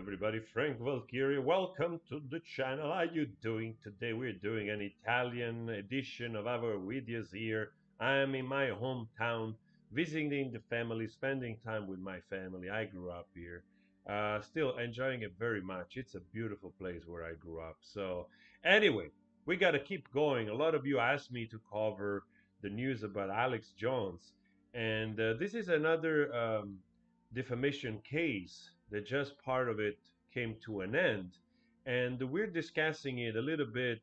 everybody, Frank Valkyrie. Welcome to the channel. How you doing today? We're doing an Italian edition of our videos here. I am in my hometown, visiting the family, spending time with my family. I grew up here. Still enjoying it very much. It's a beautiful place where I grew up. So anyway, we got to keep going. A lot of you asked me to cover the news about Alex Jones. And this is another defamation case that just part of it came to an end. And we're discussing it a little bit,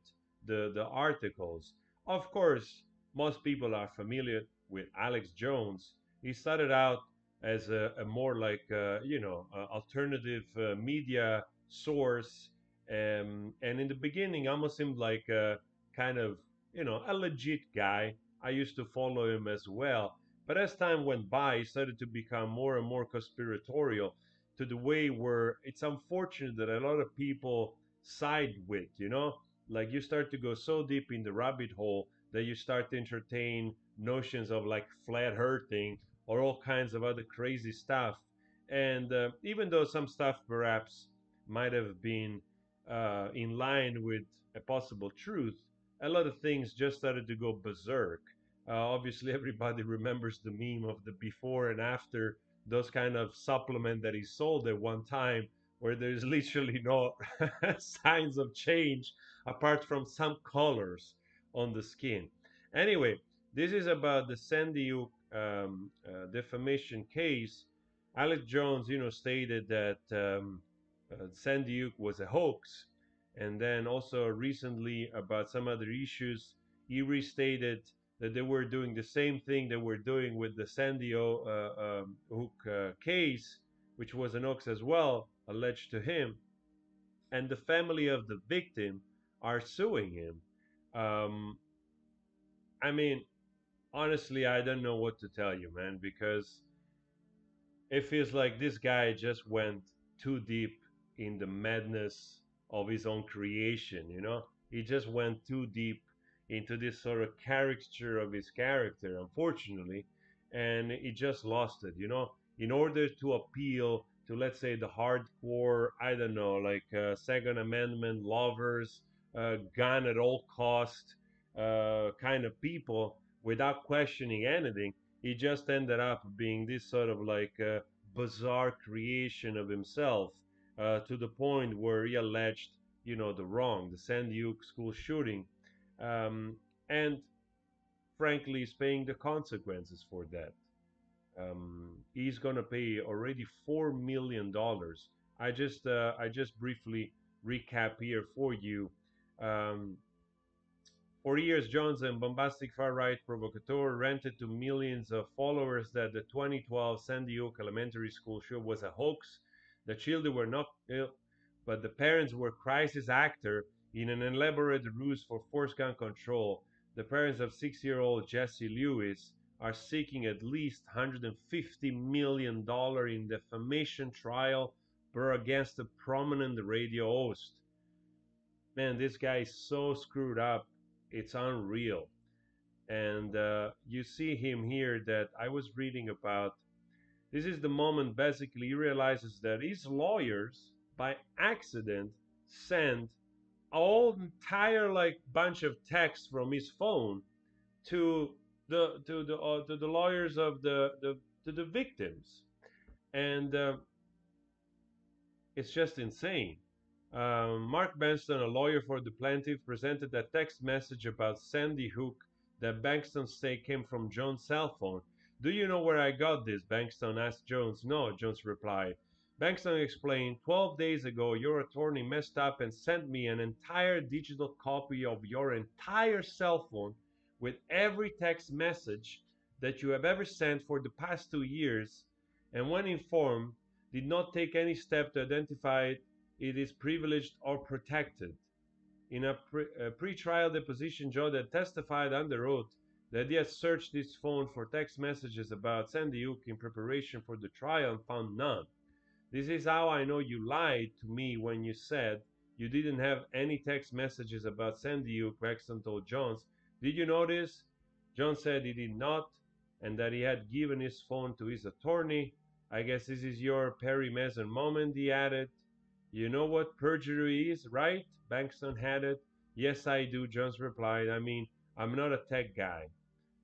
the articles. Of course, most people are familiar with Alex Jones. He started out as a more like, alternative media source. And in the beginning, almost seemed like a kind of, a legit guy. I used to follow him as well, but as time went by, it started to become more and more conspiratorial to the way where it's unfortunate that a lot of people side with, like you start to go so deep in the rabbit hole that you start to entertain notions of like flat earthing or all kinds of other crazy stuff. And even though some stuff perhaps might have been in line with a possible truth, a lot of things just started to go berserk. Obviously, everybody remembers the meme of the before and after those kind of supplement that he sold at one time, where there's literally no signs of change apart from some colors on the skin. Anyway, this is about the Sandy Hook defamation case. Alex Jones, stated that Sandy Hook was a hoax, and then also recently about some other issues, he restated that they were doing the same thing they were doing with the Sandy Hook case, which was an hoax as well, alleged to him. And the family of the victim are suing him. Um, I mean, honestly, I don't know what to tell you, man, because it feels like this guy just went too deep in the madness of his own creation. He just went too deep into this sort of caricature of his character, unfortunately, and he just lost it. In order to appeal to, let's say, the hardcore, I don't know, like Second Amendment lovers, gun at all cost kind of people, without questioning anything, he just ended up being this sort of like bizarre creation of himself, to the point where he alleged, the wrong, the Sandy Hook school shooting, um, and frankly, is paying the consequences for that. He's gonna pay already $4 million. I just briefly recap here for you. Um, for years, Johnson, bombastic far-right provocateur, ranted to millions of followers that the 2012 Sandy Hook Elementary School shooting was a hoax. The children were not ill, but the parents were crisis actor in an elaborate ruse for forced gun control. The parents of 6-year-old Jesse Lewis are seeking at least $150 million in defamation trial brought against a prominent radio host. Man, this guy is so screwed up. It's unreal. And you see him here that I was reading about. This is the moment basically he realizes that his lawyers, by accident, sent all entire like bunch of texts from his phone to the lawyers of the victims, and it's just insane. Mark Benson, a lawyer for the plaintiff, presented a text message about Sandy Hook that Bankston say came from Jones' cell phone. Do you know where I got this? Bankston asked Jones. No, Jones replied. Bankston explained, 12 days ago, your attorney messed up and sent me an entire digital copy of your entire cell phone with every text message that you have ever sent for the past 2 years, and when informed, did not take any step to identify it is privileged or protected. In a pre-trial deposition, Joe had testified under oath that he had searched his phone for text messages about Sandy Hook in preparation for the trial and found none. This is how I know you lied to me when you said you didn't have any text messages about Sandy Hook, Paxton told Jones. Did you notice? Jones said he did not, and that he had given his phone to his attorney. I guess this is your Perry Mason moment, he added. You know what perjury is, right? Benson had it. Yes, I do, Jones replied. I mean, I'm not a tech guy.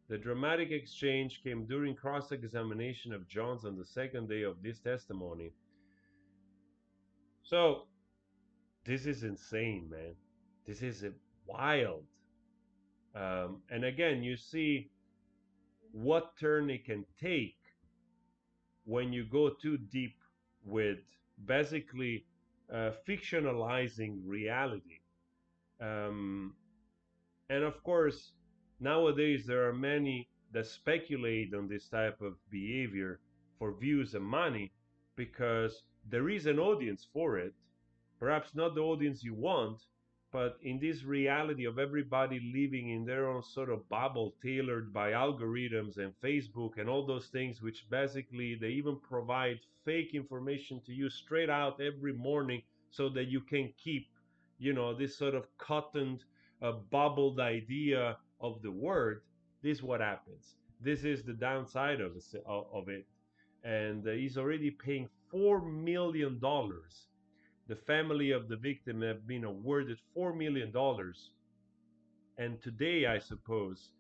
The dramatic exchange came during cross examination of Jones on the second day of this testimony. So, this is insane, man. This is wild. And again, you see what turn it can take when you go too deep with basically fictionalizing reality. Um, and of course, nowadays there are many that speculate on this type of behavior for views and money because there is an audience for it. Perhaps not the audience you want, but in this reality of everybody living in their own sort of bubble tailored by algorithms and Facebook and all those things, which basically they even provide fake information to you straight out every morning so that you can keep, this sort of cottoned, bubbled idea of the word. This is what happens. This is the downside of it. And he's already paying $4 million. The family of the victim have been awarded $4 million. And today, I suppose,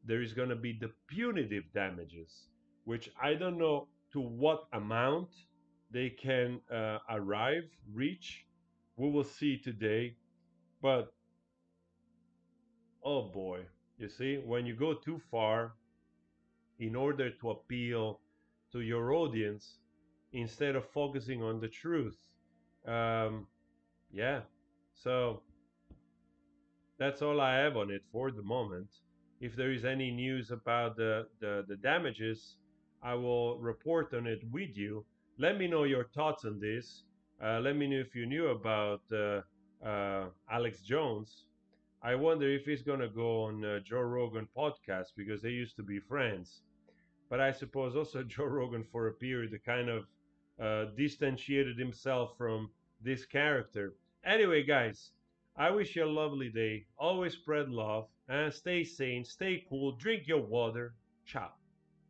there is going to be the punitive damages, which I don't know to what amount they can reach. We will see today. But oh boy, you see, when you go too far in order to appeal to your audience instead of focusing on the truth, um, yeah. So that's all I have on it for the moment. If there is any news about the damages, I will report on it with you. Let me know your thoughts on this. Let me know if you knew about Alex Jones. I wonder if he's going to go on Joe Rogan podcast because they used to be friends. But I suppose also Joe Rogan, for a period, kind of distantiated himself from this character. Anyway, guys, I wish you a lovely day. Always spread love and stay sane, stay cool, drink your water. Ciao.